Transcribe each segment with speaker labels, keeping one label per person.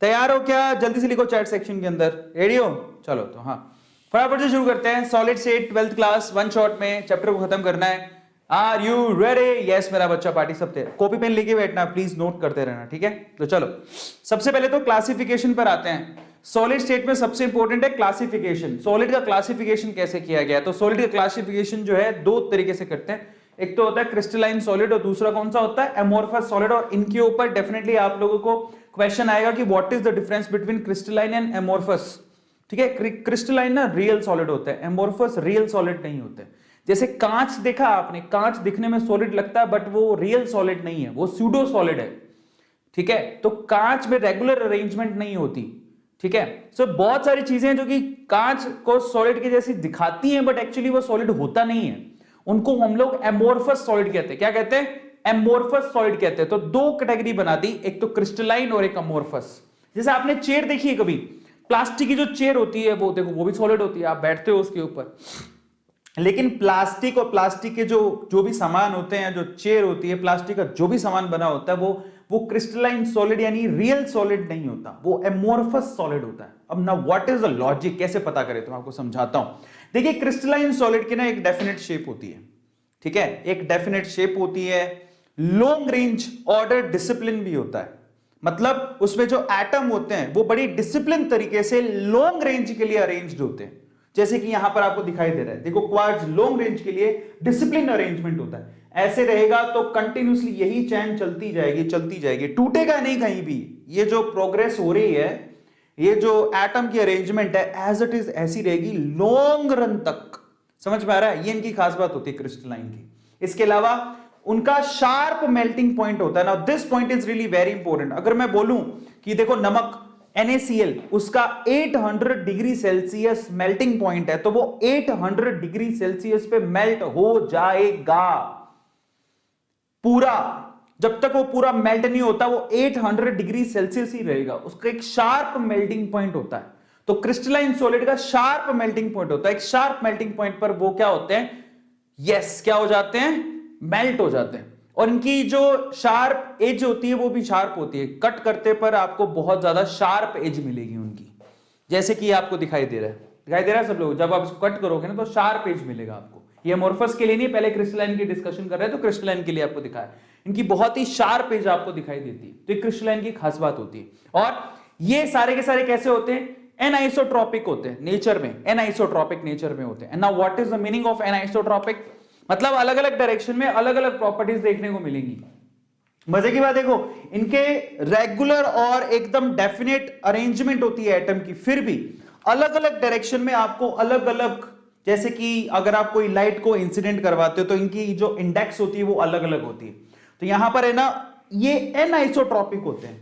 Speaker 1: तैयार हो क्या? जल्दी से लिखो चैट सेक्शन के अंदर। रेडी हो? चलो तो हाँ फटाफट से शुरू करते हैं। Solid state 12th class 1 shot में चैप्टर को खत्म करना है। Are you ready? यस मेरा बच्चा पार्टी सब थे। कॉपी पेन लेके बैठना, प्लीज नोट करते रहना, ठीक है? तो चलो सबसे पहले तो क्लासिफिकेशन पर आते हैं। सॉलिड स्टेट में सबसे इंपॉर्टेंट है क्लासिफिकेशन। सॉलिड का क्लासिफिकेशन कैसे किया गया है? तो सॉलिड का क्लासिफिकेशन जो है दो तरीके से करते हैं। एक तो होता है क्रिस्टलाइन सॉलिड और दूसरा कौन सा होता है? Amorphous solid. और इनके ऊपर डेफिनेटली आप लोगों को क्वेश्चन आएगा कि what is the difference between crystalline and amorphous. ठीक है, क्रिस्टलाइन ना रियल सॉलिड होता है, एमोर्फस रियल सॉलिड नहीं होते। जैसे कांच देखा आपने, कांच दिखने में सॉलिड लगता है बट वो रियल सॉलिड नहीं है, वो स्यूडो सॉलिड है। ठीक है, तो कांच में रेगुलर अरेंजमेंट नहीं होती। ठीक है, सो बहुत सारी चीजें जो कि कांच को सॉलिड के जैसी दिखाती हैं बट एक्चुअली वो सॉलिड होता नहीं है, उनको हम लोग एमोर्फस सॉलिड कहते हैं। क्या कहते हैं? एमोर्फस सॉलिड कहते हैं। तो दो कैटेगरी बना दी, एक तो क्रिस्टलाइन और एक एमोर्फस। जैसे आपने चेयर देखी है कभी? प्लास्टिक की जो चेयर होती है वो देखो, वो भी सॉलिड होती है, आप बैठते हो उसके ऊपर। लेकिन प्लास्टिक और प्लास्टिक के जो भी सामान होते हैं, जो चेयर होती है, प्लास्टिक का जो भी सामान बना होता है वो क्रिस्टलाइन सॉलिड यानी रियल सॉलिड नहीं होता, वो एमोर्फस सॉलिड होता है। अब ना व्हाट इज द लॉजिक, कैसे पता करें, तो मैं आपको समझाता हूं। देखिए क्रिस्टलाइन सॉलिड की ना एक डेफिनेट शेप होती है। ठीक है, एक डेफिनेट शेप होती है। लॉन्ग रेंज ऑर्डर डिसिप्लिन भी होता है, मतलब उसमें जो एटम होते हैं वो बड़ी डिसिप्लिन तरीके से लॉन्ग रेंज के लिए अरेंज्ड होते हैं। जैसे कि यहां पर आपको दिखाई दे रहा है, देखो क्वार्ट्ज लॉन्ग रेंज के लिए डिसिप्लिन अरेंजमेंट होता है। ऐसे रहेगा तो कंटिन्यूसली यही चैन चलती जाएगी, टूटेगा नहीं कहीं भी। ये जो प्रोग्रेस हो रही है, ये जो एटम की अरेंजमेंट है एज इट इज ऐसी रहेगी लॉन्ग रन तक। समझ में आ रहा है? ये इनकी खास बात होती है क्रिस्टलाइन की। इसके अलावा उनका शार्प मेल्टिंग पॉइंट होता है। Now this point is really very important. अगर मैं बोलूं कि देखो नमक NaCl उसका 800 डिग्री सेल्सियस मेल्टिंग पॉइंट है, तो वो 800 डिग्री सेल्सियस पे मेल्ट हो जाएगा पूरा। जब तक वो पूरा मेल्ट नहीं होता वो 800 डिग्री सेल्सियस ही रहेगा। उसका एक शार्प मेल्टिंग पॉइंट होता है। तो क्रिस्टलाइन सॉलिड का शार्प मेल्टिंग पॉइंट होता है। एक शार्प मेल्टिंग पॉइंट पर वो क्या होते हैं? यस, क्या हो जाते हैं? मेल्ट हो जाते हैं। और इनकी जो शार्प एज होती है वो भी शार्प होती है। कट करते पर आपको बहुत ज्यादा शार्प एज मिलेगी उनकी, जैसे कि आपको दिखाई दे रहा है सब लोग। जब आप इसको कट करोगे ना तो शार्प एज मिलेगा आपको। ये एमोर्फस के लिए नहीं, पहले क्रिस्टलाइन की डिस्कशन कर रहे हैं तो क्रिस्टलाइन के लिए आपको दिखाया, इनकी बहुत ही शार्प एज आपको दिखाई देती है। तो ये क्रिस्टलाइन की खास बात होती है। और ये सारे के सारे कैसे होते हैं? एनआइसोट्रॉपिक होते हैं नेचर में, एनआइसोट्रॉपिक नेचर में होते हैं। Now what is the meaning of anisotropic? मतलब अलग अलग डायरेक्शन में अलग अलग प्रॉपर्टीज देखने को मिलेंगी। मजे की बात देखो, इनके रेगुलर और एकदम डेफिनेट अरेंजमेंट होती है एटम की, फिर भी अलग अलग डायरेक्शन में आपको अलग अलग, जैसे कि अगर आप कोई लाइट को इंसिडेंट करवाते हो तो इनकी जो इंडेक्स होती है वो अलग अलग होती है। तो यहां पर है ना, ये एनआइसोट्रॉपिक होते हैं।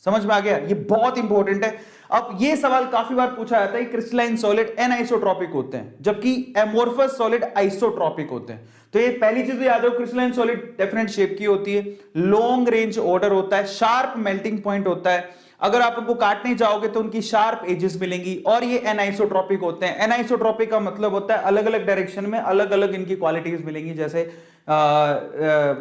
Speaker 1: समझ में आ गया? ये बहुत इंपॉर्टेंट है। अब ये सवाल काफी बार पूछा जाता है कि क्रिस्टलाइन सॉलिड एनआइसोट्रॉपिक होते हैं जबकि एमोर्फस सॉलिड आइसोट्रॉपिक होते हैं। तो ये पहली चीज याद रखो, क्रिस्टलाइन सॉलिड डेफिनेट शेप की होती है, लॉन्ग रेंज ऑर्डर होता है, शार्प मेल्टिंग पॉइंट होता है। अगर आप उनको काटने जाओगे तो उनकी शार्प एजेस मिलेंगी। और ये एनआइसोट्रॉपिक होते हैं। एनआइसोट्रॉपिक का मतलब होता है अलग अलग डायरेक्शन में अलग अलग इनकी क्वालिटीज मिलेंगी। जैसे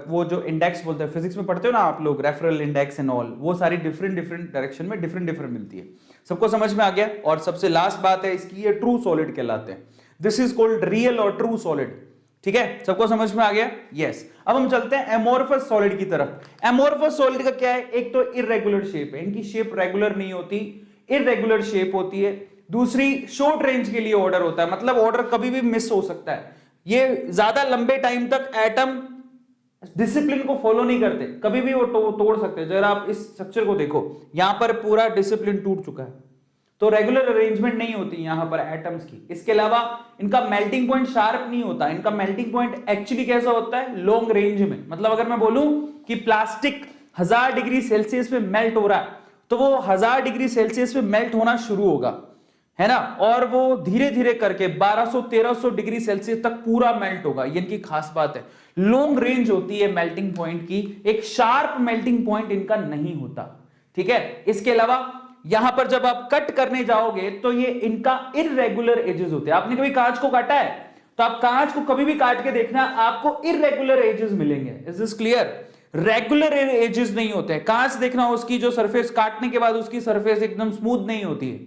Speaker 1: वो जो इंडेक्स बोलते हैं, फिजिक्स में पढ़ते हो ना आप लोग, रेफरल इंडेक्स एंड ऑल, वो सारी डिफरेंट डायरेक्शन में डिफरेंट मिलती है। सबको समझ में आ गया? और सबसे लास्ट बात है इसकी, ये ट्रू सॉलिड कहलाते हैं। दिस इज कॉल्ड रियल और ट्रू सॉलिड। ठीक है, सबको समझ में आ गया? यस। अब हम चलते हैं एमोर्फस सॉलिड की तरफ। एमोर्फस सॉलिड का क्या है? एक तो इररेगुलर शेप है, इनकी शेप रेगुलर नहीं होती, इररेगुलर शेप होती है। दूसरी, शॉर्ट रेंज के लिए ऑर्डर होता है, मतलब ऑर्डर कभी भी मिस हो सकता है। ये ज्यादा लंबे टाइम तक एटम डिसिप्लिन को फॉलो नहीं करते, कभी भी वो तोड़ सकते हैं। जरा आप इस स्ट्रक्चर को देखो, यहां पर पूरा डिसिप्लिन टूट चुका है, तो रेगुलर अरेंजमेंट नहीं होती यहां पर एटम्स की। इसके अलावा इनका मेल्टिंग पॉइंट शार्प नहीं होता। इनका मेल्टिंग पॉइंट एक्चुअली कैसा होता है? लॉन्ग रेंज में। मतलब अगर मैं बोलूं कि प्लास्टिक 1000 डिग्री सेल्सियस पे मेल्ट हो रहा है तो वो 1000 डिग्री सेल्सियस पे मेल्ट होना शुरू होगा, है ना, और वो धीरे धीरे करके 1200-1300 डिग्री सेल्सियस तक पूरा मेल्ट होगा। ये इनकी खास बात है, लॉन्ग रेंज होती है मेल्टिंग पॉइंट की, एक शार्प मेल्टिंग पॉइंट इनका नहीं होता। ठीक है, इसके अलावा यहां पर जब आप कट करने जाओगे तो ये इनका इररेगुलर एजेस होते हैं। आपने कभी कांच को काटा है तो आप कांच को कभी भी काट के देखना, आपको इररेगुलर एजेस मिलेंगे। Is this clear? Regular edges नहीं होते हैं। कांच देखना, उसकी जो सरफेस काटने के बाद उसकी सरफेस एकदम स्मूथ नहीं होती है।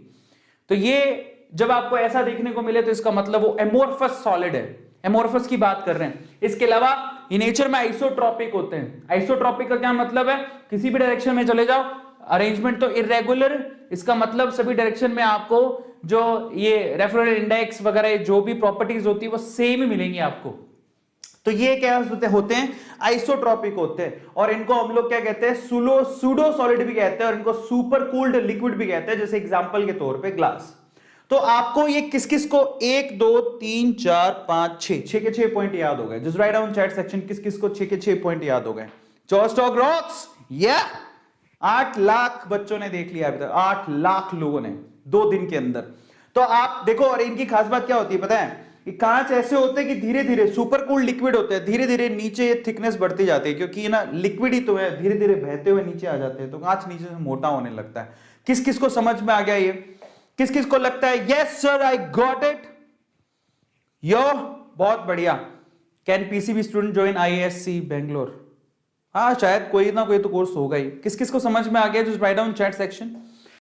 Speaker 1: तो ये जब आपको ऐसा देखने को मिले तो इसका मतलब वो एमोर्फस सॉलिड है, एमोर्फस की बात कर रहे हैं। इसके अलावा ये नेचर में आइसोट्रॉपिक होते हैं। आइसोट्रॉपिक का क्या मतलब है? किसी भी डायरेक्शन में चले जाओ, अरेंजमेंट तो इरेगुलर, इसका मतलब सभी डायरेक्शन में आपको जो ये रेफरेंस इंडेक्स वगैरह जो भी प्रॉपर्टीज होती है वो सेम ही मिलेंगी आपको। तो ये क्या होते हैं? आइसोट्रॉपिक होते हैं। और इनको हम लोग क्या कहते हैं? सूडो सॉलिड भी कहते हैं, और इनको सुपर कूल्ड लिक्विड भी कहते हैं, जैसे एग्जांपल के तौर पे ग्लास। तो आपको ये किस किस को 1 2 3 4 5 6 के 6 पॉइंट याद हो गए? Just write down chat section किस किस को 6 के 6 पॉइंट याद हो गए? जॉस्टॉक रॉक्स, या 8 लाख बच्चों ने देख लिया अभी तक, 8 लाख लोगों ने 2 दिन के अंदर। तो आप देखो, और इनकी खास बात क्या होती है पता है? कि कांच ऐसे होते हैं कि धीरे धीरे सुपर कूल्ड लिक्विड होते हैं, धीरे धीरे नीचे थिकनेस बढ़ती जाती है, क्योंकि ना लिक्विड ही तो है, धीरे धीरे बहते हुए नीचे आ जाते हैं, तो कांच नीचे से मोटा होने लगता है। किस किस को समझ में आ गया ये? किस किस को लगता है yes sir I got it? Yo, बहुत बढ़िया। Can PCB student join IISc Bangalore? हाँ, शायद कोई ना कोई तो कोर्स होगा ही। किस किस को समझ में आ गया? Just write down chat section.